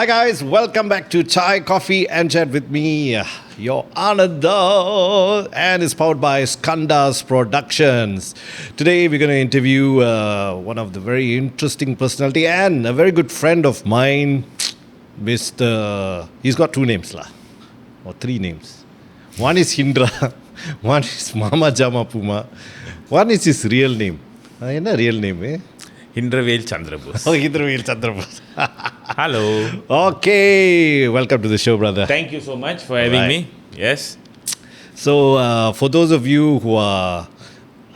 Hi guys, welcome back to Chai, Coffee and Chat with me, your Aanantha, and it's powered by Skandas Productions. Today we're going to interview one of the very interesting personality and a very good friend of mine, Mr. He's got two names or three names. One is Hindra, one is Mama Jama Puma, one is his real name. What real name? Hindravel Chandra Bose. Oh, Hindravel Chandra Bose. Hello. Okay, welcome to the show, brother. Thank you so much for having me. Yes. So, for those of you who are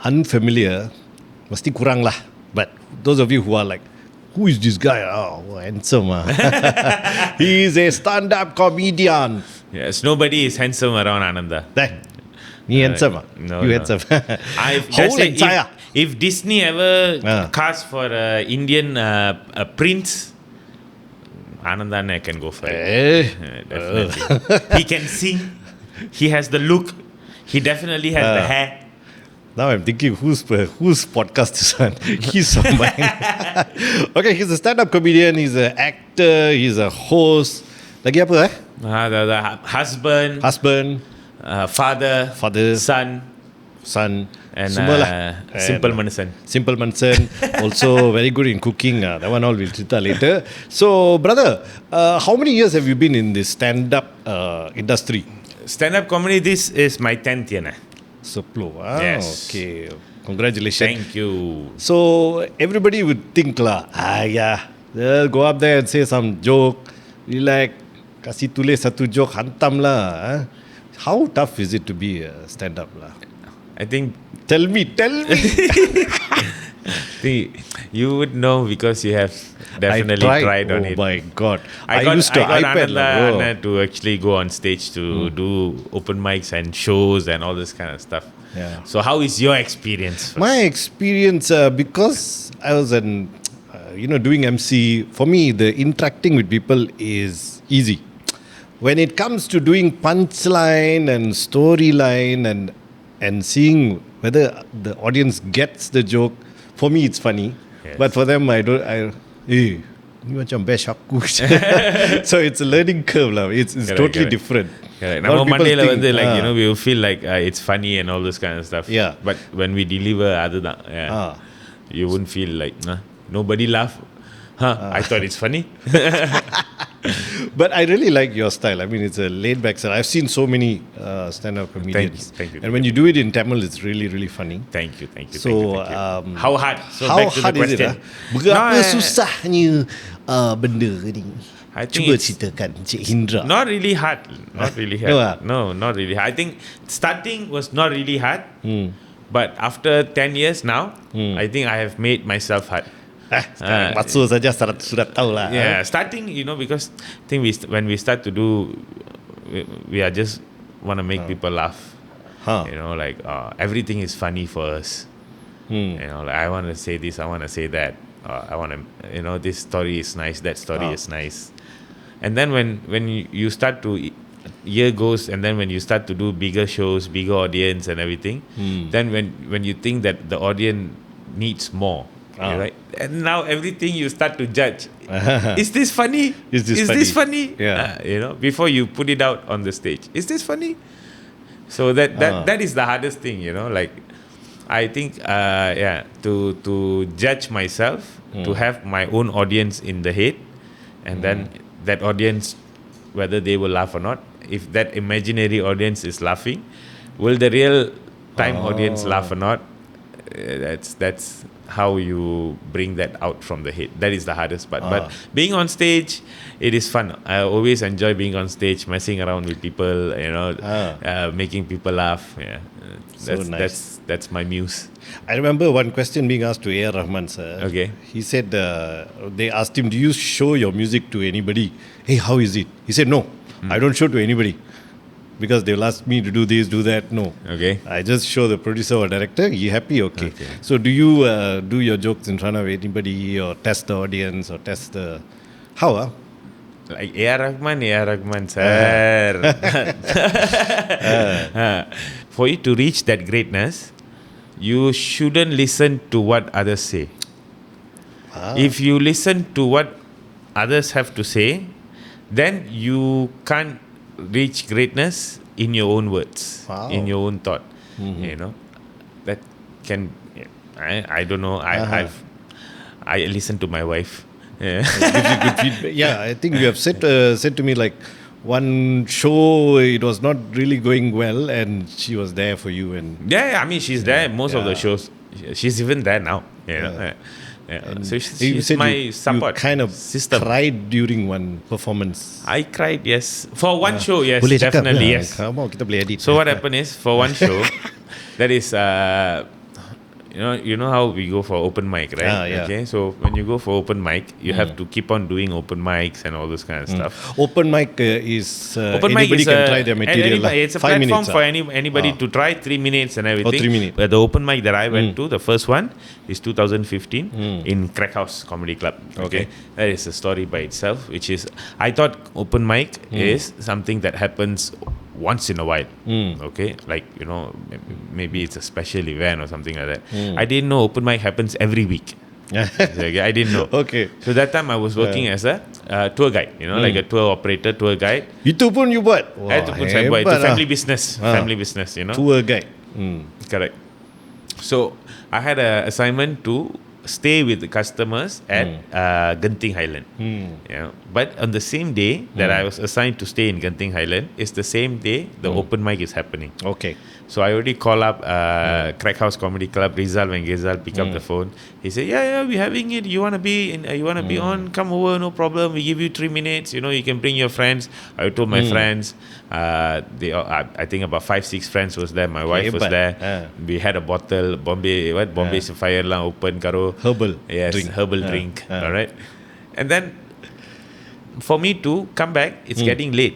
unfamiliar, mesti kurang lah. But those of you who are like, who is this guy? Oh, handsome. He is a stand-up comedian. Yes, nobody is handsome around Aanantha. He handsome? No, you no. handsome? Just like if Disney ever cast for Indian prince, Aanantha can go for it. Definitely. He can sing. He has the look. He definitely has the hair. Now I'm thinking, whose podcast is on? He's on mine. Okay, he's a stand-up comedian. He's an actor. He's a host. Lagi apa? The husband. Father. Son. And Simple Manson. Also very good in cooking. That one all we'll tell later. So, brother, how many years have you been in this stand-up industry? Stand-up comedy, this is my 10th year. Soplo. Yes. Okay. Congratulations. Thank you. So, everybody would think go up there and say some joke. Relax. Kasih tulis satu joke, hantam lah. How tough is it to be a stand-up lah? I think... Tell me. You would know because you have definitely tried on it. Oh my God. I used to got iPad Aanantha to actually go on stage to do open mics and shows and all this kind of stuff. Yeah. So how is your experience first? My experience, because I was doing MC, for me, the interacting with people is easy. When it comes to doing punchline and storyline and seeing whether the audience gets the joke, for me it's funny. Yes. But for them, ni macam bash aku. So it's a learning curve lah. It's totally different. Correct. Now Monday we will feel like it's funny and all this kind of stuff. Yeah. But when we deliver you wouldn't feel like nobody laugh. I thought it's funny. But I really like your style. I mean, it's a laid-back style. I've seen so many stand-up comedians. Thank you. And when you do it in Tamil, it's really, really funny. Thank you. So, how hard? So how back to hard the is question. Berapa susahnya benda ni? I think Cuba ceritakan, Cik Hindra. Not really hard. No, not really hard. I think starting was not really hard. But after 10 years now, I think I have made myself hard. Masuk saja sudah tahu lah. Yeah, starting, because I think when we start to do, we are just want to make people laugh. Everything is funny for us. I want to say this, I want to say that. I want to, this story is nice, that story is nice. And then when you start to, year goes, and then when you start to do bigger shows, bigger audience and everything, then when you think that the audience needs more, right? And now everything you start to judge. Is this funny? Is this funny? Yeah. Before you put it out on the stage. Is this funny? So that is the hardest thing, I think to judge myself, to have my own audience in the head, and then that audience, whether they will laugh or not, if that imaginary audience is laughing, will the real time audience laugh or not? That's how you bring that out from the head. That is the hardest part. But being on stage, it is fun. I always enjoy being on stage, messing around with people, making people laugh. Yeah, nice. That's my muse. I remember one question being asked to A.R. Rahman, sir. Okay. He said, they asked him, do you show your music to anybody? Hey, how is it? He said, no, I don't show to anybody. Because they'll ask me to do this, do that. No. Okay. I just show the producer or director. You happy? Okay. So do you do your jokes in front of anybody or test the audience or test the... How? Like A.R. Rahman, sir. For you to reach that greatness, you shouldn't listen to what others say. If you listen to what others have to say, then you can't reach greatness in your own words, Wow. in your own thought. You know, that can. I don't know. I listen to my wife. Yeah. It gives you good feedback. Yeah, I think you have said to me like one show it was not really going well, and she was there for you. And Yeah, I mean she's there most of the Yeah. shows. She's even there now. You know? Yeah. Yeah. So you she's said my you support kind of system. cried during one performance. I cried, yes. For one show, yes, Boleh cakap definitely, lah. yes. Come on, kita boleh edit. So what happened is, for one show, that is, you know how we go for open mic, right? Ah, yeah. Okay, so when you go for open mic, you have to keep on doing open mics and all this kind of stuff. Open mic is Open mic anybody is can try their material. lah. it's a 5 platform minutes, for anybody to try 3 minutes and everything. 3 minutes. But the open mic that I went to, the first one, is 2015 in Crack House Comedy Club. Okay, that is a story by itself. Which is, I thought open mic is something that happens once in a while. Okay, like maybe it's a special event or something like that. I didn't know open mic happens every week. Okay, I didn't know. Okay. So that time I was working as a tour guide, like a tour operator, tour guide. Itu pun you buat. I had to put some, it's a family business, family business, Tour guide. Correct. So I had an assignment to stay with the customers at Genting Highland. But on the same day that I was assigned to stay in Genting Highland, is the same day the open mic is happening. Okay. So I already call up Crack House Comedy Club. Rizal, when Rizal pick up the phone, he said, "Yeah, we're having it. You wanna be in? You wanna be on? Come over, no problem. We give you 3 minutes. You can bring your friends." I told my friends. I think about 5-6 friends was there. My wife was there. We had a bottle Bombay Sapphire lang open karo. Herbal Yes, drink. herbal drink. All right, and then for me to come back, it's getting late.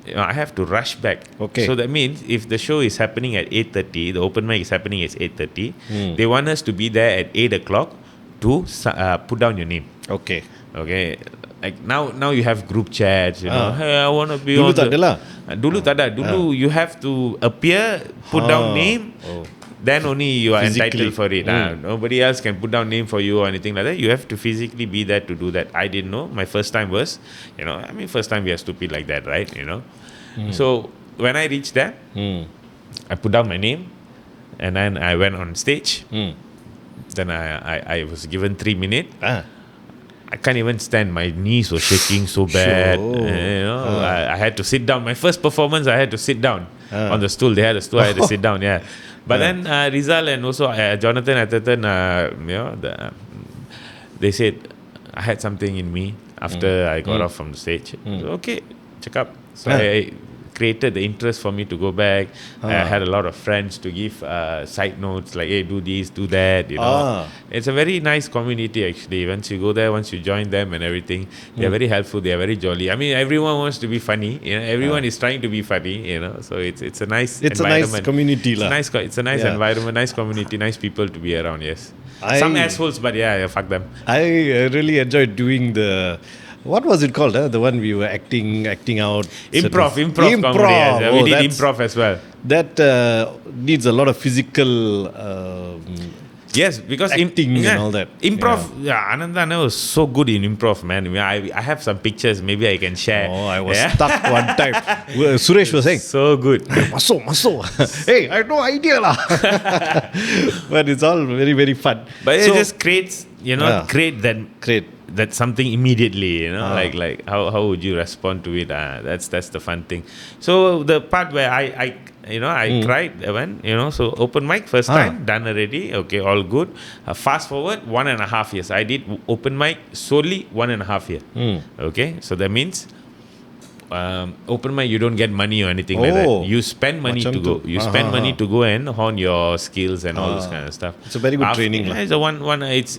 I have to rush back. Okay. So that means if the show is happening at 8:30, the open mic is happening at 8:30, they want us to be there at 8 o'clock to put down your name. Okay. Okay. Like now you have group chats, hey, I want to be Dulu on tak ada lah. Dulu tak ada. Dulu you have to appear, put down name, then only you are Physically. entitled for it. Nobody else can put down name for you or anything like that. You have to physically be there to do that. I didn't know. My first time was, first time we are stupid like that, right? So when I reached there, I put down my name, and then I went on stage. Then I was given 3 minutes. I can't even stand. My knees were shaking so bad. Sure. I had to sit down. My first performance, I had to sit down on the stool. They had a stool. I had to sit down. Yeah, but then Rizal and also Jonathan Atherton, they said I had something in me after I got off from the stage. So, okay, check up. So I created the interest for me to go back. I had a lot of friends to give side notes like, hey, do this, do that. It's a very nice community actually. Once you go there, once you join them and everything, they are very helpful. They are very jolly. I mean, everyone wants to be funny. Everyone is trying to be funny. So it's a nice It's environment. a nice community lah. It's a nice environment, nice community, nice people to be around. Yes, some assholes, but yeah, fuck them. I really enjoyed doing the. What was it called? The one we were acting out. Improv comedy. Yes. We did improv as well. That needs a lot of physical. Yes, because acting and all that. Improv, Aanantha was so good in improv, man. I have some pictures. Maybe I can share. Oh, I was stuck one time. Suresh was saying, so good. Masuk. Hey, I have no idea lah. But it's all very, very fun. But it just creates, create Great. that something immediately, like how would you respond to it? That's the fun thing. So the part where I cried when, so open mic first time, done already, okay, all good. Fast forward 1.5 years. I did open mic solely 1.5 years. Okay, so that means open mic you don't get money or anything like that. You spend money to go. You spend money to go and hone your skills and all this kind of stuff. It's a very good training. It's a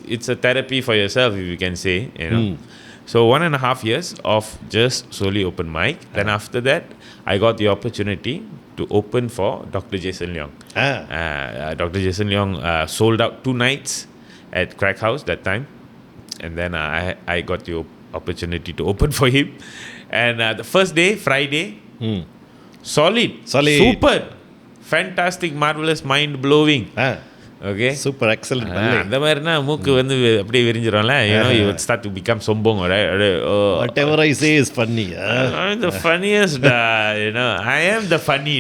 it's a therapy for yourself, if you can say. So 1.5 years of just solely open mic. Then after that, I got the opportunity to open for Dr. Jason Leong. Dr. Jason Leong sold out 2 nights at Crack House that time, and then I got the opportunity to open for him. And the first day, Friday, solid, super, fantastic, marvelous, mind blowing. Okay. Super excellent Malay. அந்த மாதிரினா மூக்கு வந்து அப்படியே விரிஞ்சிரும்ல. You would start to become sombong, right? Whatever I say is funny. I'm the funniest, I am the funny,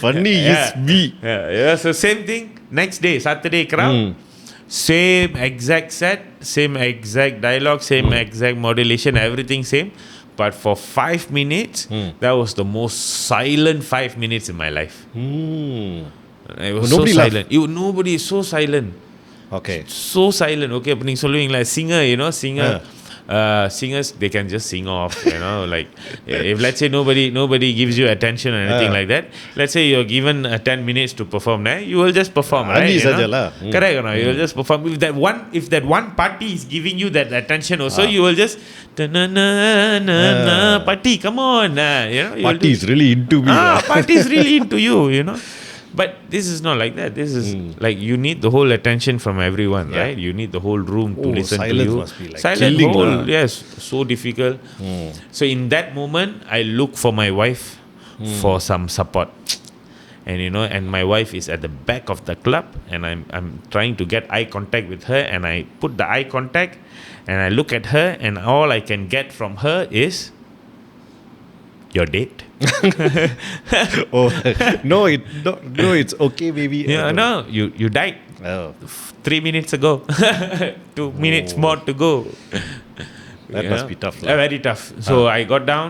Funny is me. Yeah, so same thing. Next day, Saturday crowd. Same exact set, same exact dialogue, same exact modulation, everything same. But for 5 minutes, that was the most silent 5 minutes in my life. It was Nobody so laughed. silent. Nobody is so silent. Okay. So silent. Okay, அப்ப நீங்க சொல்லுவீங்களா singer, singers, they can just sing off, like if let's say nobody gives you attention or anything like that. Let's say you're given 10 minutes to perform, you will just perform, right? Correct or not? You will just perform. If that one party is giving you that attention also, you will just party, come on, Party is really into me. Party is really into you, But this is not like that. This is like you need the whole attention from everyone, right? You need the whole room to listen to you. Must be like Silent killing, whole, yes, so difficult. So in that moment, I look for my wife for some support, and my wife is at the back of the club, and I'm trying to get eye contact with her, and I put the eye contact, and I look at her, and all I can get from her is, "You're dead." No, it's okay, baby. No, you died 3 minutes ago. 2 minutes more to go. That must be tough. Very tough. So I got down.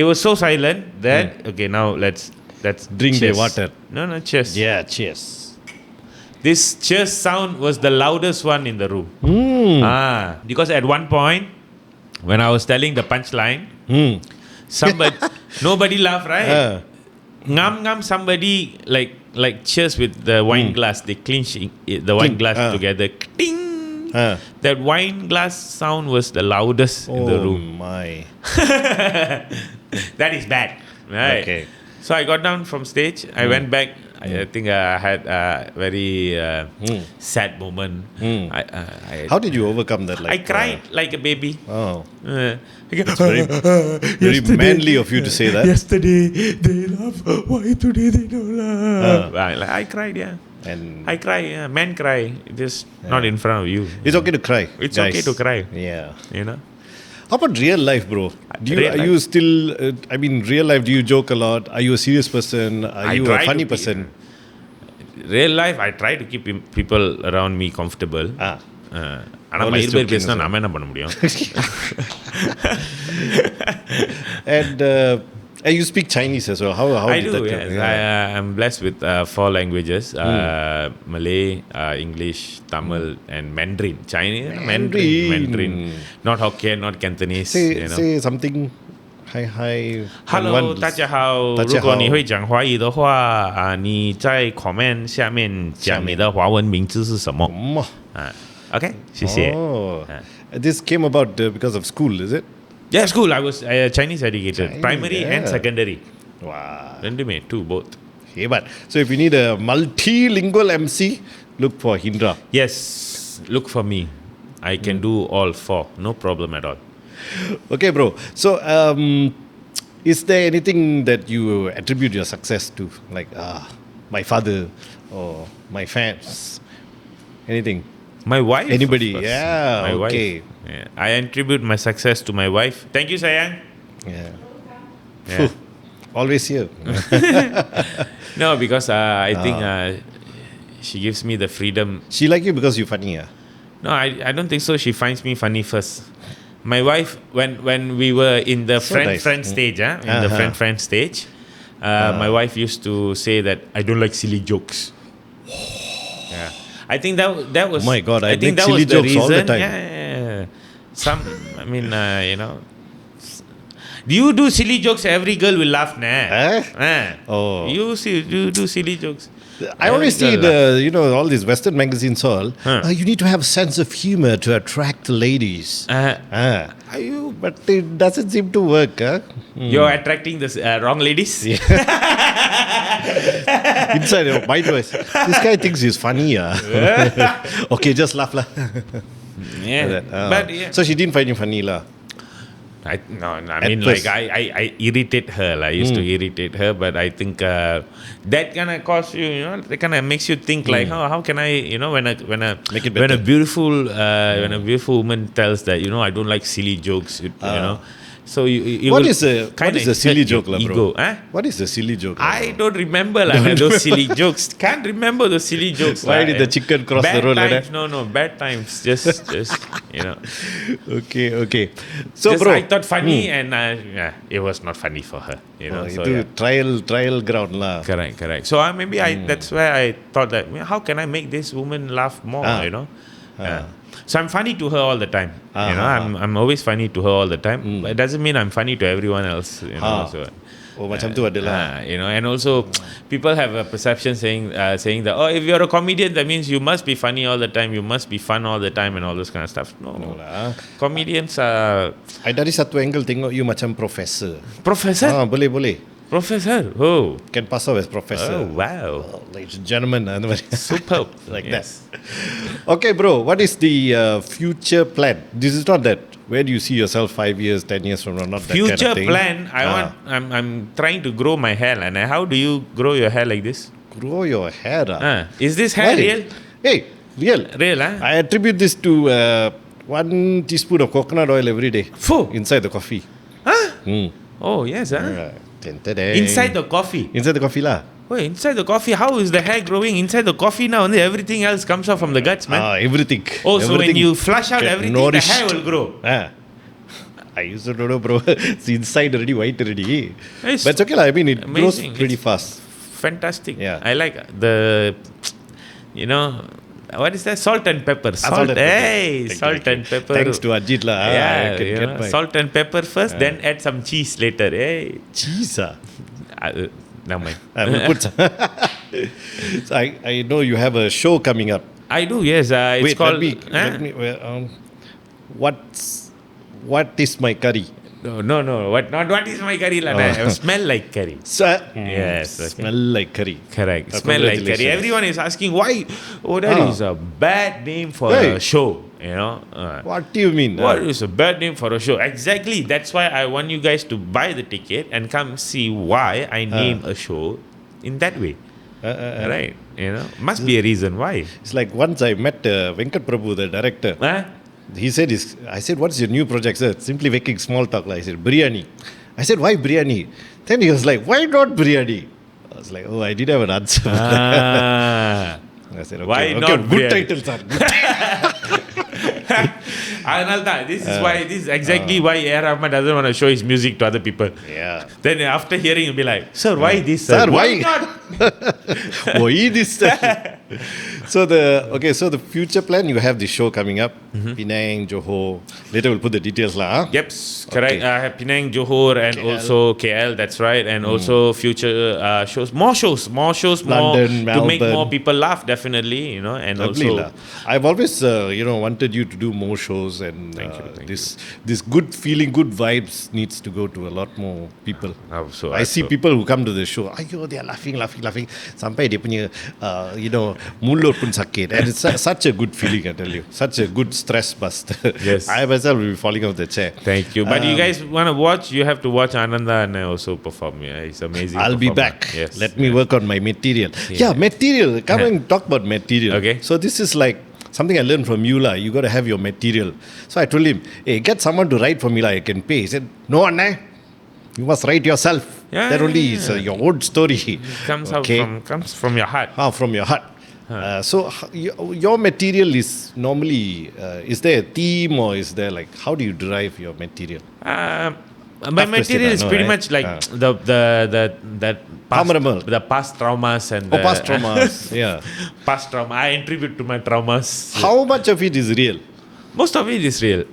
It was so silent that okay, now let's Drink the cheers. water. No, cheers. Yeah, cheers. This cheers sound was the loudest one in the room. Because at one point, when I was telling the punchline, nobody laughed, right? Ngam, somebody like cheers with the wine glass. They clinch the wine glass together. Ding! That wine glass sound was the loudest in the room. Oh my! That is bad, right? Okay. So I got down from stage. I went back. I think I had a very sad moment. How did you overcome that? I cried like a baby. Oh. Very manly of you to say that. Yesterday they laughed. Why today they don't laugh? I cried, yeah. And I cry, men cry. Just not in front of you. it's okay to cry. It's guys. okay to cry. Yeah. How about real life, bro? Are you still? Real life. Do you joke a lot? Are you a serious person? Are you a funny person? Real life, I try to keep people around me comfortable. ஆனா மயிர் பேர் பேசினா நாம என்ன பண்ண முடியும்? And you speak Chinese as well. How I did do, that yes. come? I'm blessed with 4 languages. Malay, English, Tamil and Mandarin. Chinese, Mandarin. Not Hokkien, not Cantonese. Say something. Hi. Hello, 大家好。如果你会讲华语的话，你在 comment 下面讲你的华文名字是什么？OK， 谢谢。This came about because of school, is it? Yeah, school. I was Chinese educated, primary and secondary. Wow. Both. Okay, but so if you need a multilingual MC, look for Hindra. Yes, look for me. I can do all 4, no problem at all. Okay, bro. So, is there anything that you attribute your success to, like my father or my fans? Anything? My wife. Anybody? Yeah. My okay. wife. Yeah. I attribute my success to my wife. Thank you, Sayang. Yeah. Always here. No, because I think she gives me the freedom. She like you because you're funny, No, I don't think so. She finds me funny first. My wife, when we were in the friend stage, the friend stage, my wife used to say that I don't like silly jokes. Yeah, I think that was. Oh my God, I think make that silly was the jokes reason. all the time. Yeah. Some, Do you do silly jokes? Every girl will laugh, Oh. You do silly jokes. I always see all these Western magazines all. You need to have a sense of humor to attract the ladies. But it doesn't seem to work. You're attracting the wrong ladies. Inside your mind voice, this guy thinks he's funny. Okay, just laugh lah. Yeah. So she didn't find you funny lah. I mean, like first. I irritate her. Like, I used to irritate her, but I think that kind of cause you know, that kind of makes you think like, how can I, you know, when a Make it when a better. beautiful when a beautiful woman tells that, you know, I don't like silly jokes, you know, so you What will is a kinda silly hurt your joke, lah, bro? ego, huh? What is a silly joke? I don't remember those silly jokes. Can't remember those silly jokes. Why did the chicken cross bad the road like times, that? No, bad times. Just you know. Okay. So, Just bro, I thought funny, and it was not funny for her. You know. So itu trial ground lah. correct. So maybe that's where I thought that, how can I make this woman laugh more? You know. So I'm funny to her all the time. You know, I'm always funny to her all the time. But it doesn't mean I'm funny to everyone else. You know. So. Macam tu adalah. You know, and also people have a perception saying that, oh, if you're a comedian, that means you must be funny all the time, you must be fun all the time, and all those kind of stuff. No lah. comedians are I dari satu angle tengok you macam professor. professor. Boleh. Professor. Oh, Can pass off as professor. wow, Ladies and gentlemen, அந்த மாதிரி. superb. Like Yes. that. Okay, bro, what is the future plan? This is not that. Where do you see yourself 5 years, 10 years from now? Not that kind Future of thing. plan. I'm trying to grow my hair, and how do you grow your hair like this? Grow your hair. Is this hair Why? real? Hey, real. Real, I attribute this to 1 teaspoon of coconut oil every day Phew. inside the coffee. Oh yes, Inside the coffee. Inside the coffee lah. Wait, inside the coffee, how is the hair growing? Inside the coffee now, and everything else comes out from the guts, man. Everything. Oh, so when Everything you flush out get everything, nourished. the hair will grow. I used to don't know, bro. It's inside already, white already. It's But it's okay lah. I mean, it grows amazing. pretty It's fast. Fantastic. Yeah. I like the, you know, what is that? Salt and pepper. Salt and pepper. Hey, Thank salt you. and pepper. Thanks to Ajit lah. I Yeah, can you get know, my salt and pepper first, then add some cheese later. Hey, cheese. never mind. We'll put some. So I know you have a show coming up. I do, yes. It's Wait, called. let me. What is my curry? No. What is my curry? Smell like curry. Yes. Okay. Smell like curry. Correct. Smell like curry. Congratulations. Everyone is asking why. Oh, that is a bad name for a show. You know. What do you mean? What is a bad name for a show? Exactly. That's why I want you guys to buy the ticket and come see why I name a show in that way. Right. You know, must be a reason why. It's like once I met Venkat Prabhu, the director. He said, I said, what's your new project, sir? Simply making small talk. Like, I said, biryani. I said, why biryani? Then he was like, why not biryani? I was like, I didn't have an answer. I said, okay, Why okay, not good biryani? title, sir. Aanantha, this is exactly why A.R. Rahman doesn't want to show his music to other people. Yeah. Then after hearing, you'll be like, sir, why this? Sir, Sir, why why? not? Why this? So the future plan, you have this show coming up. Penang, Johor. Later we'll put the details lah. Huh? Yep, correct. Okay. I have Penang, Johor, and KL. also KL. That's right, and also future shows, more London, to make Melbourne. more people laugh. Definitely, you know, and Lovely also lah. I've always wanted you to do more shows, and Thank you. this good feeling, good vibes needs to go to a lot more people. So I see people who come to the show, they are laughing. Sampai dia punya mulut pun sakit, and it's such a good feeling. I tell you, such a good stress buster. Yes. I myself will be falling off the chair. Thank you. But you guys want to watch? You have to watch Aanantha and I also perform. Yeah, it's amazing. I'll be performer. back. Yes. Let me work on my material. Yeah, material. Come and talk about material. Okay. So this is like something I learned from you lah. You got to have your material. So I told him, hey, get someone to write for me lah. I can pay. He said, no, Anna. You must write yourself. Yeah, that only yeah. is your own story. Comes from your heart. From your heart. So your material is normally, is there a theme or is there like, how do you derive your material? My material is pretty much like the past traumas and past traumas. Yeah. Past trauma. I attribute to my traumas. How much of it is real? Most of it is real.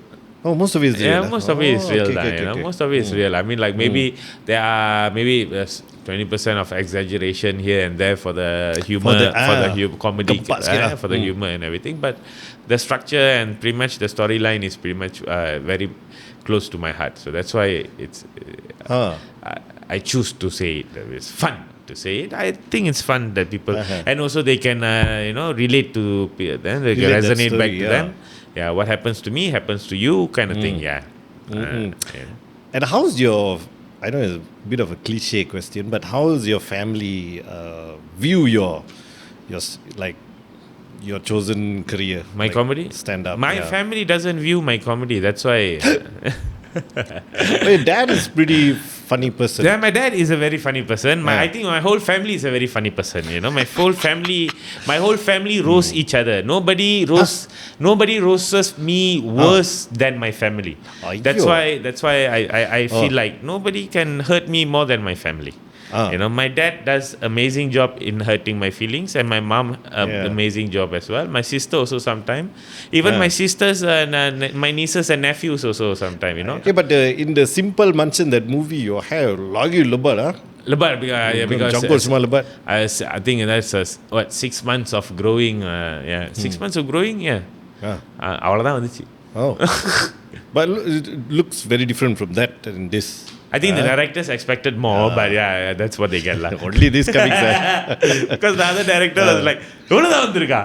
Oh, most of it is real. Yeah, most of it is real. Okay. Most of it is real. I mean, like maybe there are 20% of exaggeration here and there for the humor, for the comedy, for the humor and everything. But the structure and pretty much the storyline is pretty much very close to my heart. So that's why it's. I choose to say it. It's fun to say it. I think it's fun that people and also they can relate to them. They can resonate back to them. Yeah, what happens to me happens to you, kind of thing. Yeah. And how's your, I know it's a bit of a cliche question, but how's your family view like your chosen career? My like comedy? Stand up. My family doesn't view my comedy. That's why. Your dad is pretty funny person. Yeah, my dad is a very funny person. I think my whole family is a very funny person. You know, my whole family roast each other. Nobody roasts me worse than my family. That's why I feel like nobody can hurt me more than my family. You know, my dad does amazing job in hurting my feelings, and my mom amazing job as well. My sister also sometimes. Even my sisters and my nieces and nephews also sometimes. You know. Okay, but in the Simple Manchan, that movie, your hair lagi lebat, huh? Lebat, because I think that's 6 months of growing. 6 months of growing. அவ்வளவுதான் வந்துச்சு. Oh, but it looks very different from that and this. I think the directors expected more, but that's what they get. Only this coming there. Because the other director was like, "Eவ்வளவுதான் வந்திருக்கா?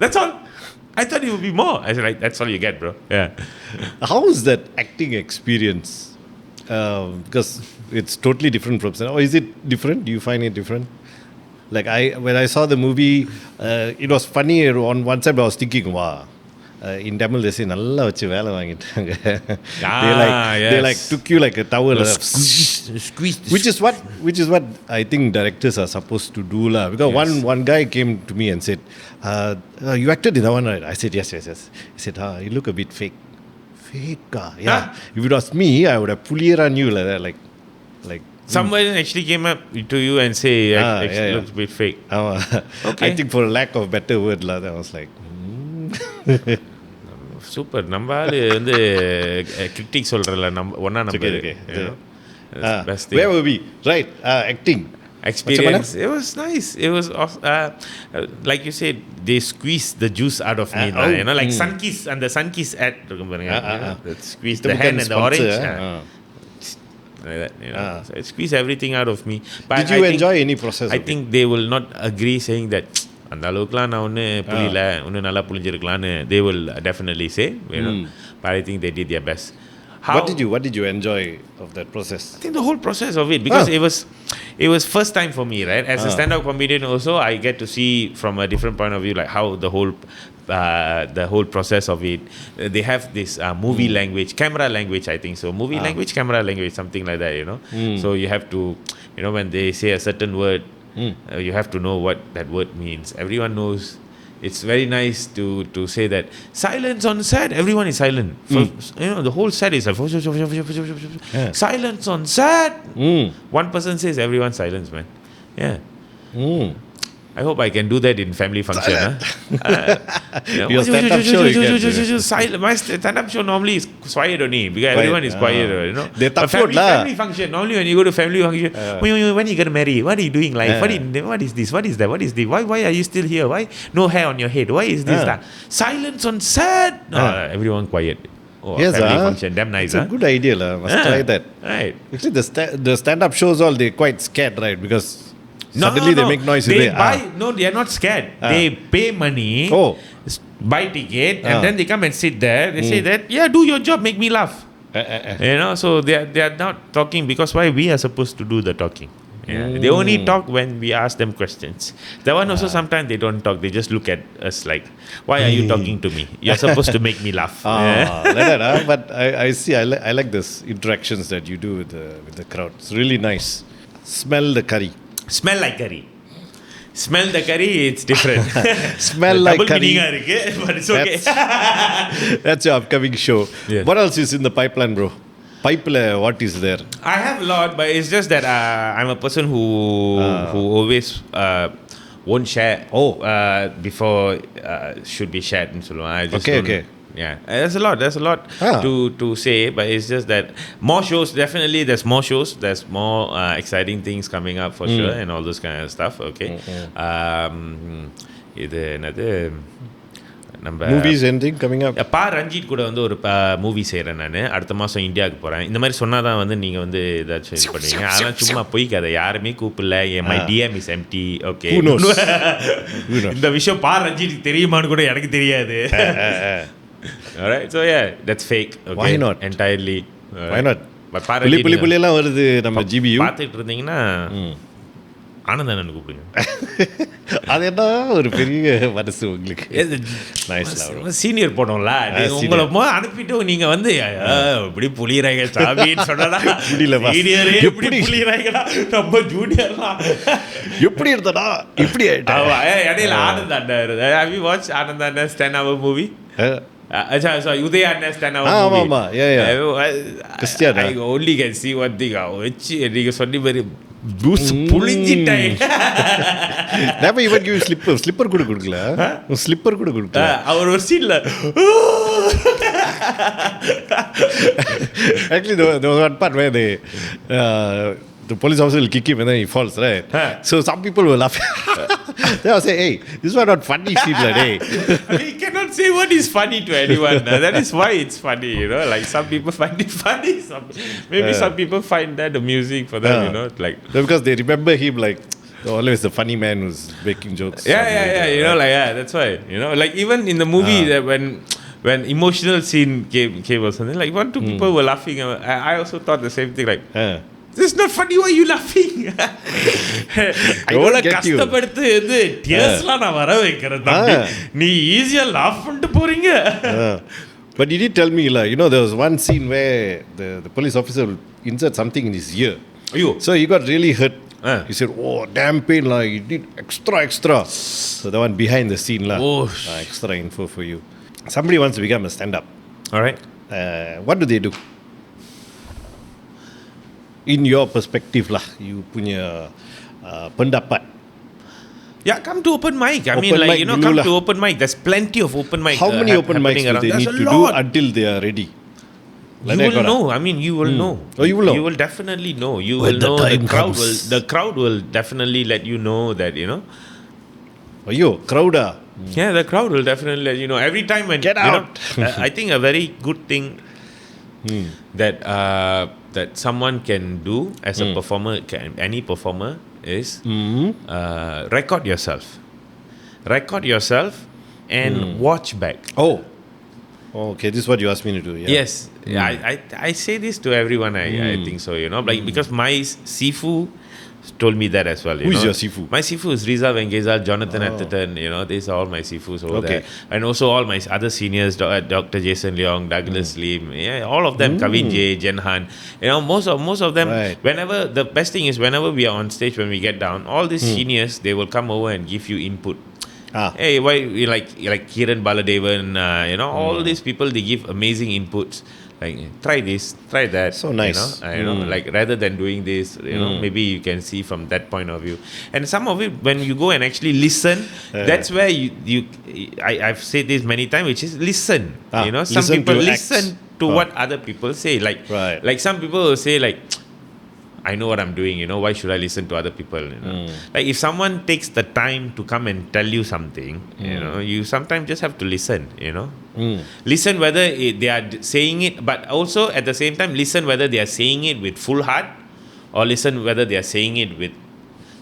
That's all. I thought it would be more." I said, like, "That's all you get, bro." Yeah. How is that acting experience? Because it's totally different from cinema. Or is it different? Do you find it different? Like when I saw the movie, it was funny. On one side, I was thinking, wow. In Tamil they say நல்லா வச்சு வேலை வாங்கிட்டாங்க. They like took you like a towel, Squeeze. which is what I think directors are supposed to do lah. Because one guy came to me and said, you acted in that one, right? I said yes. He said, you look a bit fake. Yeah. If it was me, I would have pullieran you like Someone actually came up to you and say, actually looks a bit fake. I think for lack of better word lah, I was like, super. நம்ம ஆளு வந்து critic சொல்றல ஒண்ணா number. Where were we? Right, acting experience. It was nice. It was like you said, they squeezed the juice out of me. You know, like Sunkiss and the Sunkiss ad. That squeeze the hand and the orange. Like that, you know. So it squeezed everything out of me. But did you enjoy any process? I think they will not agree saying that. அந்த அளவுக்குலாம் நான் ஒன்று புரியல, ஒன்று நல்லா புரிஞ்சிருக்கலான்னு they will definitely say, you know. But I think they did their best. What did you enjoy of that process? I think the whole process of it, because it was first time for me, right? As a stand-up comedian also, I get to see from a different point of view, like how the whole process of it. They have this movie language, camera language, I think so. Movie language, camera language, something like that, you know. So you have to, you know, when they say a certain word, you have to know what that word means. Everyone knows. It's very nice to say that silence on set. Everyone is silent. You know, the whole set is like silence on set. One person says, everyone silence, man. Yeah. I hope I can do that in family function. Your stand-up show, my stand-up show normally is quiet only, because everyone is quiet, you know. But family function, normally when you go to family function, when you get married, what are you doing life? What is this? What is that? What is this? Why are you still here? Why no hair on your head? Why is this that? Silence on set. Everyone quiet. Family function, damn nice. It's a good idea, must try that. Right. Actually, the stand-up shows all, they're quite scared, right? Because suddenly they make noise. They are not scared. They pay money, buy ticket, and then they come and sit there. They say that, do your job, make me laugh. You know, so they are not talking, because why we are supposed to do the talking. They only talk when we ask them questions. That one also sometimes they don't talk. They just look at us like, why are you talking to me? You're supposed to make me laugh. Like that, but I see. I like this interactions that you do with the crowd. It's really nice. Smell the curry. Smell like curry. Smell the curry, it's different. Smell like curry. But it's okay. That's your upcoming show. Yes. What else is in the pipeline, bro? What is there? I have a lot, but it's just that I'm a person who always won't share before should be shared and so on. I just okay. Yeah, there's a lot to say, but it's just that more shows, definitely there's more shows, there's more exciting things coming up for sure, and all those kind of stuff. Okay. இது என்னது நம்ம movies anything coming up? பா ரஞ்சித் கூட வந்து ஒரு movie செய்கிறேன் நான். அடுத்த மாதம் இந்தியாவுக்கு போகிறேன். இந்த மாதிரி சொன்னால் தான் வந்து நீங்கள் வந்து ஏதாச்சும் இது பண்ணுவீங்க. அதெல்லாம் சும்மா போய் கதை, யாருமே கூப்பிடல. My DM is empty. Okay, இந்த விஷயம் பா ரஞ்சித் தெரியுமான்னு கூட எனக்கு தெரியாது. Alright, so that's fake. Okay? Why not? Entirely. Why not? புள்ளிலாம் வருது நம்ம ஜிபியு பார்த்துட்டு இருந்தீங்கன்னா ஆனந்தண்ணன் கூப்பிடுங்க. அது என்ன ஒரு பெரிய மனசு உங்களுக்கு. சீனியர் போனோம்ல, உங்களை அனுப்பிட்டு நீங்க வந்து இப்படி புளியறாங்க சாமின்னு சொன்னா சீனியரே எப்படி புளியறாங்கடா, நம்ம ஜூனியர்லாம் எப்படி இருந்தடா இப்படி இடையில ஆனந்தாண்டர். Have you watched ஆனந்தாண்ட stand our movie? Udhaya stand our movie. I only can see one thing. வச்சு நீங்க சொன்ன மாதிரி புளிஞ்சிட்டேன். never even give ஸ்லிப்பர் கூட கொடுக்கல. ஸ்லிப்பர் கூட கொடுக்கல. அவர் ஒரு சீன்ல actually there was one part where the police officer will kick him and then he falls, right? So some people were laughing. They will say, hey, this was not funny scene like, hey. You cannot say what is funny to anyone. That is why it's funny, you know. Like some people find it funny. Maybe some people find that amusing for them, you know. Like because they remember him like always the funny man who's making jokes. Yeah. You know, like that's why. You know, like even in the movie that when emotional scene came or something, like one two people were laughing. I also thought the same thing. Like. This is not funny, why are you laughing? எவ்வளோ கஷ்டப்படுத்து இது டேஸ்ட்லாம் நான் வர வைக்கிறேன் தம்பி, நீ ஈஸியா laugh பண்ணிட்டு போறீங்க. But you did tell me, like, you know, there was one scene where the police officer will insert something in his ear. Ayyo. So he got really hurt. He said, oh, damn pain, like, he did extra. So the one behind the scene, lah. Oh. Extra info for you. Somebody wants to become a stand-up. All right. What do they do? In your perspective lah, you punya pendapat. Yeah, come to open mic. I mean, like, you know, come to open mic. There's plenty of open mic. How many open mics do they need to do until they are ready? You will know. I mean, you will know. Oh, you will know. You will definitely know. You will know. The crowd will definitely let you know that, you know. Ayyo, crowd ah. Yeah, the crowd will definitely let you know. Every time when get out. You know, I think a very good thing that someone can do as a performer, any performer, is record yourself and watch back. Oh, okay, this is what you asked me to do. Yeah. Yes. I say this to everyone. I think so, you know, like because my Sifu told me that as well. Who is your Sifu? My Sifu is Riza Vengezal, Jonathan Atherton, you know, these are all my Sifus over there. And also all my other seniors, Dr. Jason Leong, Douglas Lim, all of them, Kavin J, Jen Han, you know, most of them, whenever, the best thing is whenever we are on stage, when we get down, all these seniors, they will come over and give you input. Hey, why you like Kiran Baladevan, you know, all these people, they give amazing inputs. Like, try this, try that. So nice. You know, like rather than doing this, you know, maybe you can see from that point of view. And some of it, when you go and actually listen, that's where I've said this many times, which is listen. You know, some people listen to what other people say. Like some people will say like, I know what I'm doing, you know, why should I listen to other people, you know? Like if someone takes the time to come and tell you something, you know, you sometimes just have to listen, you know. Listen whether they are saying it, but also at the same time listen whether they are saying it with full heart or listen whether they are saying it with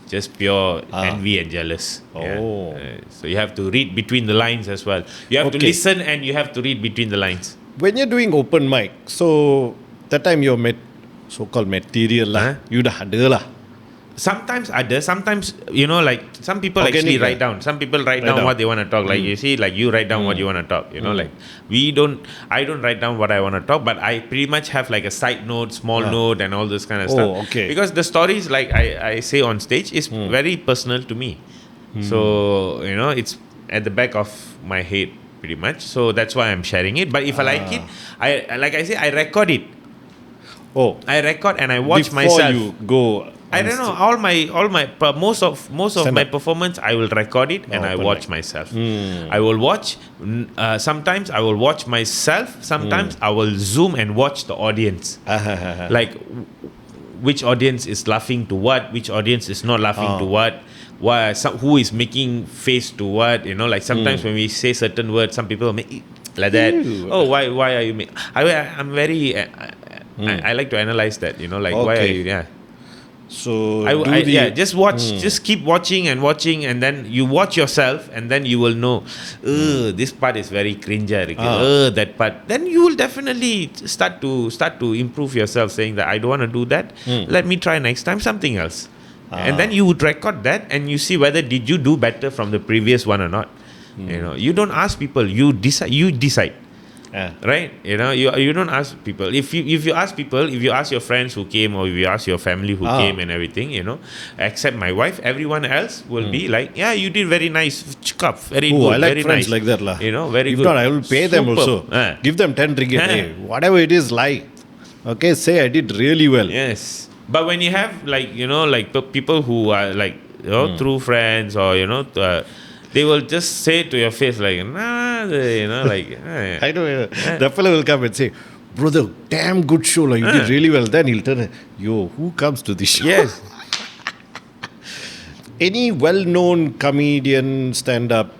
just pure envy and jealous. So you have to read between the lines as well. You have to listen and you have to read between the lines. When you're doing open mic, so that time you're so-called material lah, you dah ada lah. Sometimes you know, like some people actually write down. Some people write down what they want to talk. Like you see, like you write down what you want to talk. You know, like I don't write down what I want to talk, but I pretty much have like a side note, small note, and all this kind of stuff. Okay. Because the stories, like I say on stage, is very personal to me. So you know, it's at the back of my head pretty much. So that's why I'm sharing it. But if I like it, I record it. I record and I watch myself. Before you go, I don't know. All my most of my performance, I will record it and I watch myself. I will watch. Sometimes I will watch myself. Sometimes I will zoom and watch the audience. Like which audience is laughing to what, which audience is not laughing to what. Who is making face to what? You know, like sometimes when we say certain words, some people make like that. Oh, why are you? I'm very. I like to analyze that, you know, like why are you, So just watch, just keep watching, and then you watch yourself, and then you will know, this part is very cringe. That part. Then you will definitely start to improve yourself, saying that I don't want to do that. Let me try next time something else, and then you would record that, and you see whether did you do better from the previous one or not. You don't ask people. You decide. Right, you don't ask people. If you ask people, if you ask your friends who came, or if you ask your family who came and everything, except my wife, everyone else will be like, yeah, you did very nice, very good. I like very friends nice. like that lah. Very if good. not, I will pay them also. Give them 10 ringgit. Hey, whatever it is, lie. Okay, say I did really well. Yes, but when you have people who are like true friends, or they will just say to your face like, nah, I know. The fellow will come and say, brother, damn good show. Like, you did really well. Then he'll turn, yo, who comes to this show? Yes. Any well-known comedian stand-up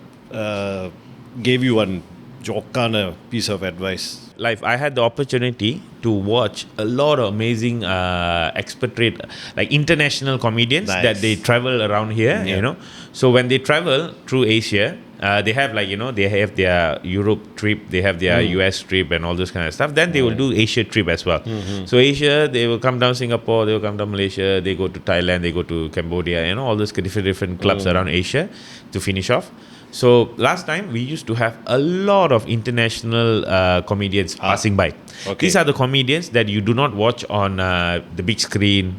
gave you one jokana piece of advice? Like, I had the opportunity to watch a lot of amazing expatriate, like international comedians that they travel around here, So when they travel through Asia, they have they have their Europe trip, they have their US trip and all this kind of stuff. Then they will do Asia trip as well. So Asia, they will come down Singapore, they will come down Malaysia, they go to Thailand, they go to Cambodia, all those different clubs around Asia to finish off. So last time we used to have a lot of international comedians passing by. Okay. These are the comedians that you do not watch on the big screen.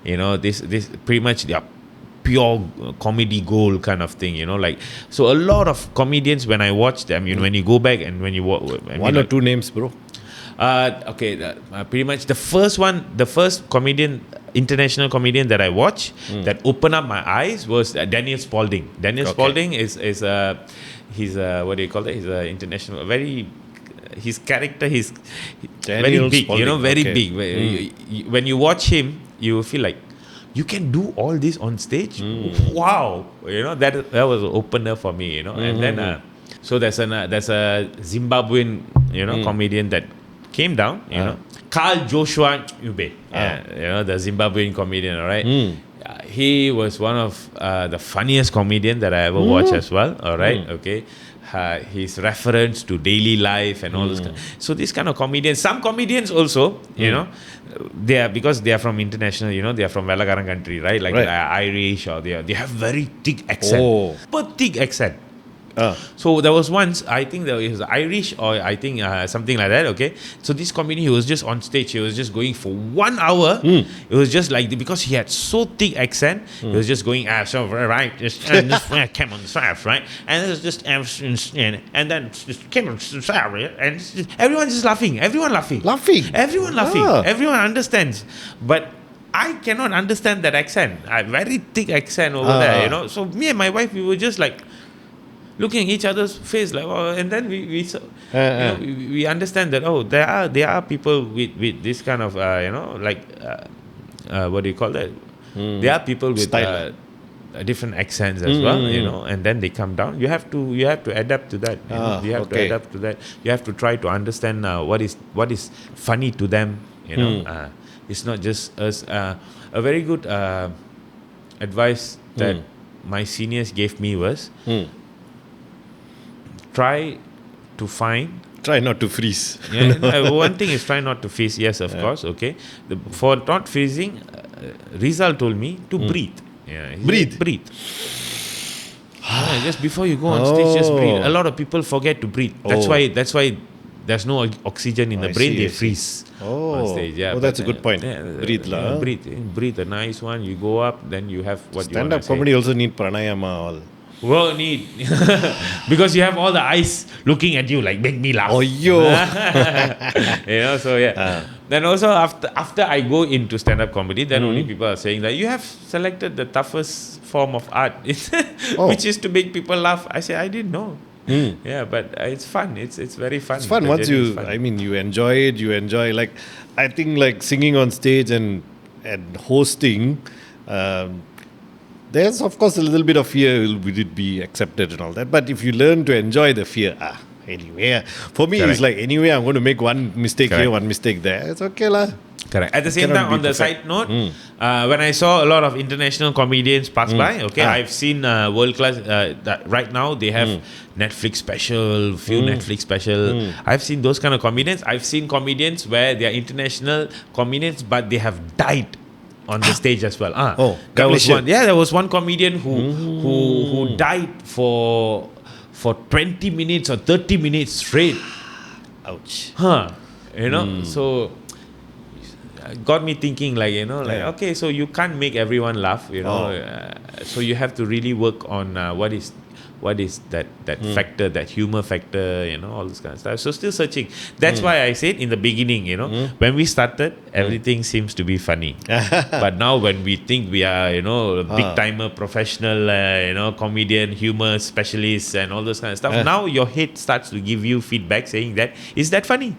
This pretty much they are pure comedy gold kind of thing. So a lot of comedians, when I watch them, when you go back and when you watch, one or two names, bro. Pretty much the first international comedian that I watched that opened up my eyes was Daniel Spalding. Daniel Spalding is he's what do you call it? He's a international, his character, he's very big, Spalding. Very big. When you watch him, you feel like you can do all this on stage. Wow, that was an opener for me, And then so there's a Zimbabwean comedian that came down, Carl Joshua Ube, the Zimbabwean comedian, all right? He was one of the funniest comedian that I ever watched as well, all right? Okay. His reference to daily life and all this kind. So this kind of comedians, some comedians also, they are, because they are from international, they are from Velagaran country, right? Like Irish, or they have very thick accent, super thick accent. So there was once, I think there was Irish, or I think something like that, okay? So this comedian, he was just on stage, he was just going for 1 hour. It was just like, because he had so thick accent, he was just going, so right, just came on the south, right? And it was just, and then just came on the south, and everyone just laughing, everyone laughing. Everyone understands. But I cannot understand that accent, very thick accent over there, So me and my wife, we were just like, looking at each other's face, like, and then we understand that there are people with this kind of what do you call that? There are people with different accents as well, and then they come down. You have to adapt to that. You have to adapt to that. You have to try to understand what is funny to them. It's not just us. A very good advice that my seniors gave me was, try not to freeze. One thing is try not to freeze. Yes, of course. Okay. For not freezing, Rizal told me to breathe. Breathe. Just before you go on stage, just breathe. A lot of people forget to breathe. That's why there's no oxygen in the brain. They freeze on stage. That's a good point. Breathe, breathe a nice one. You go up, then you have what you want to say. Stand-up comedy also need pranayama all. Well, need because you have all the eyes looking at you, like, make me laugh. Then also after I go into stand-up comedy, then only people are saying that you have selected the toughest form of art, which is to make people laugh. I say I didn't know. But it's fun. It's very fun. It's fun once you. I mean, you enjoy it. You enjoy, like, I think, like, singing on stage and hosting. There's, of course, a little bit of fear, will it be accepted and all that. But if you learn to enjoy the fear, anyway. For me, it's like, anyway, I'm going to make one mistake here, one mistake there. It's okay lah. Correct. At the same Cannot time, be on the perfect. side note, when I saw a lot of international comedians pass by, I've seen world class. That right now they have Netflix special, few Netflix special. I've seen those kind of comedians. I've seen comedians where they are international comedians, but they have died on the stage as well. There was one. Yeah, there was one comedian who died for 20 minutes or 30 minutes straight. Ouch. So got me thinking, okay, so you can't make everyone laugh, so you have to really work on what is that factor, that humor factor, all this kind of stuff. So still searching. That's why I said in the beginning, when we started, everything seems to be funny. But now when we think we are, big timer, professional, comedian, humor specialist, and all those kind of stuff, now your head starts to give you feedback saying that, is that funny?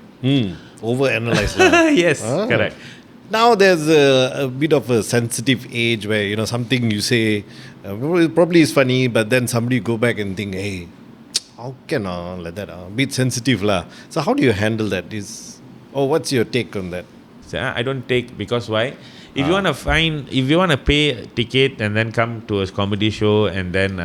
Overanalyze. Yes, correct. Now there's a bit of a sensitive age where something you say probably is funny, but then somebody go back and think, hey, how can like that? A bit sensitive lah. So how do you handle that? What's your take on that? So I don't take, because why? If you want to pay a ticket and then come to a comedy show and then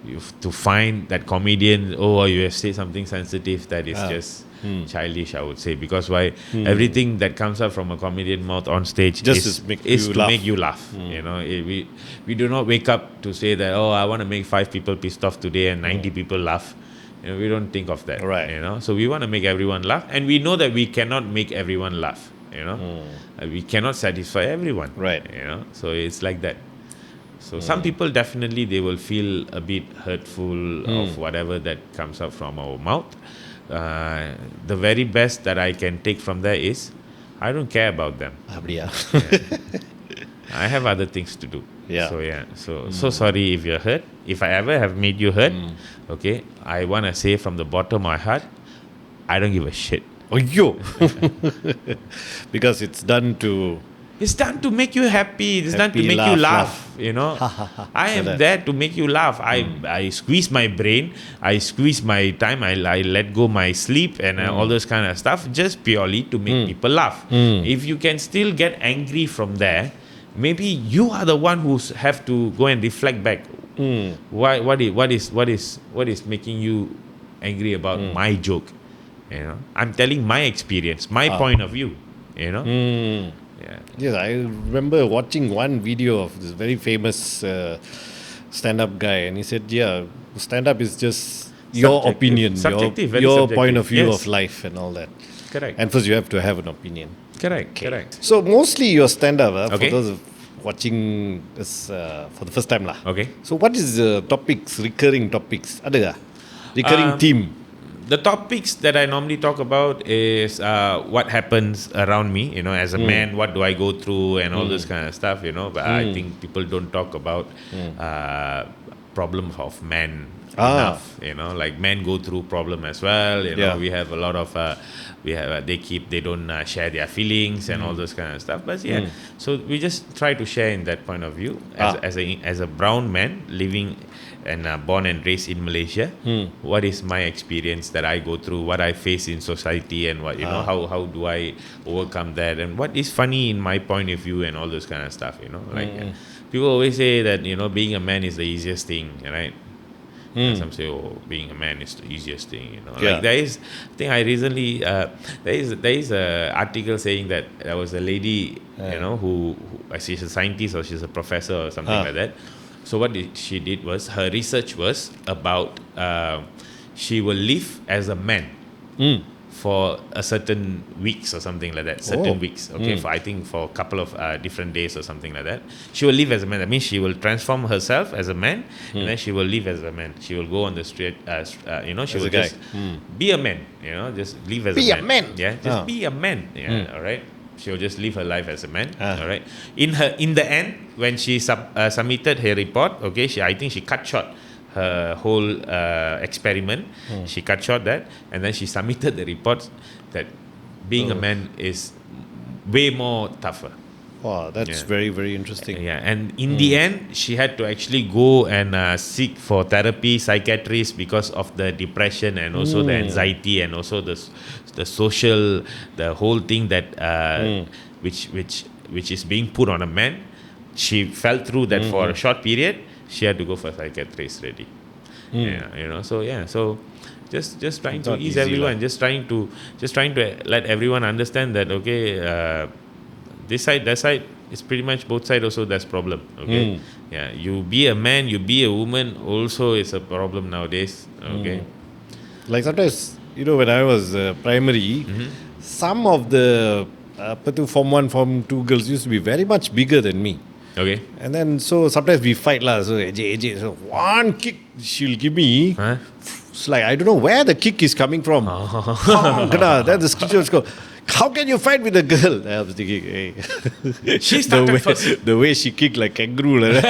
you have to find that comedian, you have said something sensitive, that is just childish, I would say. Because why? Everything that comes out from a comedian mouth on stage is to make you laugh. We do not wake up to say that, I want to make 5 people pissed off today and 90 people laugh. We don't think of that. Right. So we want to make everyone laugh, and we know that we cannot make everyone laugh. We cannot satisfy everyone. Right. So it's like that. So some people definitely, they will feel a bit hurtful of whatever that comes out from our mouth. The very best that I can take from there is, I don't care about them. I have other things to do. So sorry if you're hurt. If I ever have made you hurt, I want to say from the bottom of my heart, I don't give a shit. Because it's done to make you happy. It's done to make you laugh. I am there to make you laugh. I squeeze my brain. I squeeze my time. I let go my sleep and all those kind of stuff, just purely to make people laugh. If you can still get angry from there, maybe you are the one who have to go and reflect back. What is making you angry about my joke? I'm telling my experience, my point of view. Yes, I remember watching one video of this very famous stand-up guy, and he said, stand-up is just your opinion, your point of view of life and all that. Correct. And first you have to have an opinion. Correct. So mostly your stand-up, for those watching this for the first time lah. So what is the recurring topics? Ada recurring theme? The topics that I normally talk about is what happens around me, as a man, what do I go through and all this kind of stuff, but I think people don't talk about problems of men enough, like men go through problem as well, we have a lot of they don't share their feelings and all those kind of stuff, but so we just try to share in that point of view as a brown man living and born and raised in Malaysia. What is my experience that I go through, what I face in society, and what how do I overcome that, and what is funny in my point of view and all those kind of stuff, people always say that being a man is the easiest thing, right? Some say, being a man is the easiest thing, like there is, I think I recently there is a article saying that there was a lady who she's a scientist or she's a professor or something like that. So what she did was, her research was about she will live as a man for a certain weeks or something like that. Weeks, for I think for a couple of different days or something like that. She will live as a man. That means she will transform herself as a man, and then she will live as a man. She will go on the street, she will just be a man. Just live as a man. Yeah, just be a man. Yeah, all right. She'll just live her life as a man. All right. In the end, when she submitted her report, I think she cut short her whole experiment. She cut short that, and then she submitted the report that being a man is way more tougher. Wow, that's very, very interesting. Yeah, and in the end, she had to actually go and seek for therapy, psychiatrist, because of the depression and also the anxiety and also the social, the whole thing that which is being put on a man. She fell through that for a short period. She had to go for a psychiatrist already. Yeah, so just trying to Not ease easy, everyone, just trying to let everyone understand that this side, that side, it's pretty much both sides also there's problem. Okay. Yeah. You be a man, you be a woman, also is a problem nowadays. Okay. Like sometimes, when I was primary, some of the Form 1, Form 2 girls used to be very much bigger than me. Okay. And then, so sometimes we fight lah. So, AJ, so one kick she'll give me. Huh? It's like, I don't know where the kick is coming from. Then the teachers go, how can you fight with a girl? I was thinking, hey. She started first. The way she kicked like kangaroo. Like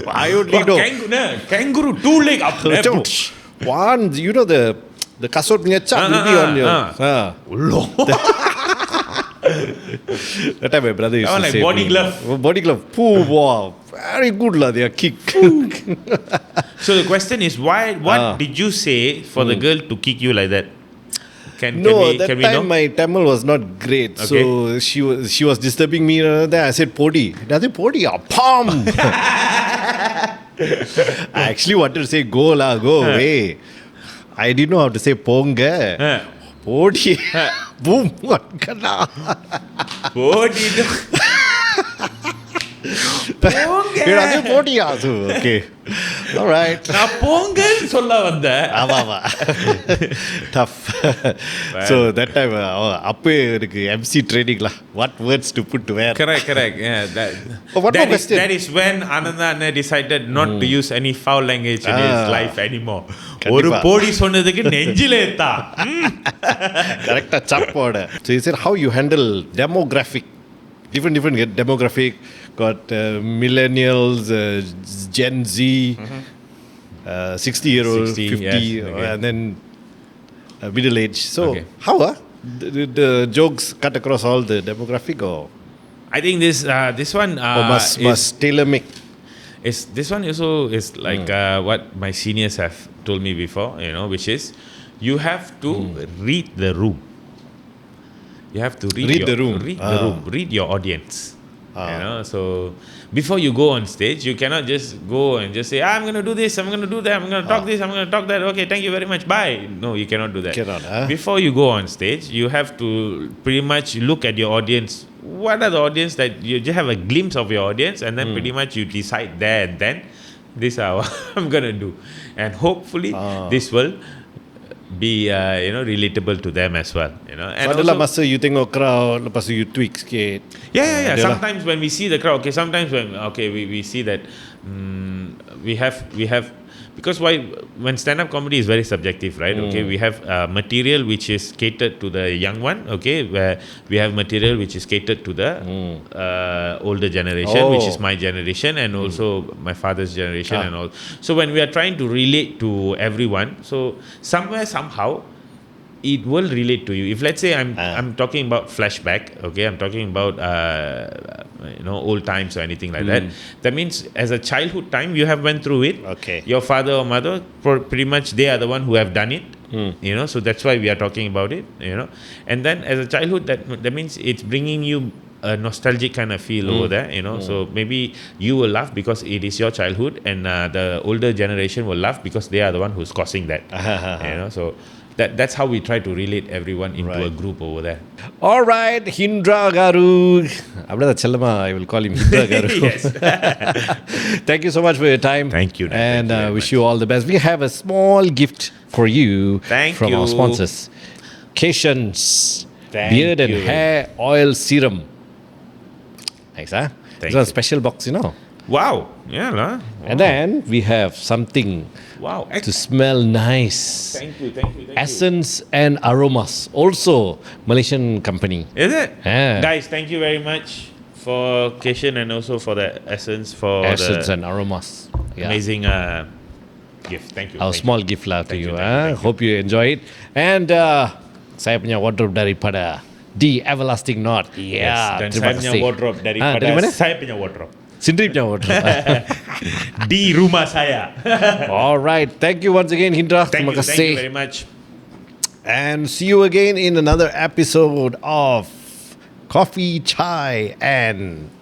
I only know. Kangaroo, 2 leg up there. One, the kasut punya cap will be on your. That time my brother used to like say body glove. Body glove. Poo, wow. Very good lah, their kick. So the question is, what did you say for the girl to kick you like that? Can that we time know? my Tamil was not great. Okay. So she was disturbing me. Then I said, Podi. I said, Podi, palm. I actually wanted to say, go away. I didn't know how to say ponga. Podi. Boom. Podi. Okay. All right. நான் போங்கன்னு சொல்ல வந்தேன். Tough. So that time அப்பே எனக்கு MC training lah. What words to put to wear. Correct. Yeah, that is when Aanantha decided not to use any foul language in his life anymore. ஒரு போடி சொன்னதுக்கு நெஞ்சிலே தா. Correct chappoda. So you said how you handle demographic. Different demographic. Got millennials, Gen Z, 60-year-old, 50, yes, okay. And then middle age. So how the jokes cut across all the demographic, or I think this one must tailor make. This one also is like what my seniors have told me before, which is you have to read the room. You have to read the room. Read your audience. So before you go on stage, you cannot just go and just say, I'm going to do this, I'm going to do that, I'm going to talk this, I'm going to talk that. Okay, thank you very much. Bye. No, you cannot do that. Before you go on stage, you have to pretty much look at your audience. What are the audience that you just have a glimpse of your audience, and then pretty much you decide there and then, this is what I'm going to do. And hopefully this will be relatable to them as well, And adalah masa you tengok crowd, lepas tu you tweak sikit. Yeah. Sometimes when we see the crowd, sometimes when we see that we have because when stand-up comedy is very subjective, right? Okay, we have material which is catered to the young one, okay, where we have material which is catered to the older generation, which is my generation and also my father's generation and all. So when we are trying to relate to everyone, so somewhere somehow it will relate to you. If let's say I'm talking about flashback, okay, I'm talking about old times or anything like that. That means as a childhood time you have went through it. Okay. Your father or mother, pretty much they are the one who have done it. So that's why we are talking about it. And then as a childhood, that means it's bringing you a nostalgic kind of feel over there. So maybe you will laugh because it is your childhood, and the older generation will laugh because they are the one who's causing that. So that's how we try to relate everyone into a group over there. All right, Hindra Garu. Abdullah Challama, I will call him Hindra Garu. Yes. Thank you so much for your time. Thank you. And wish you all the best. We have a small gift for you from our sponsors. Cations Beard and Hair Oil Serum. Thanks, huh? It's a special box, Wow. Yeah. Wow. And then we have something to smell nice. Thank you. Essence and Aromas. Also Malaysian company. Is it? Yeah. Guys, thank you very much for Cation and also for the Essence and Aromas. Amazing gift. Thank you. Our small gift lah to you. Hope you enjoy it. And saya punya wardrobe daripada D. Everlasting not. Yeah. Dan terima saya punya kasih. wardrobe daripada dari mana? saya punya wardrobe. Sendiri punya wardrobe. Di rumah saya. Alright. Thank you once again, Hindra. Thank terima you kasih. very much. And see you again in another episode of Coffee, Chai, and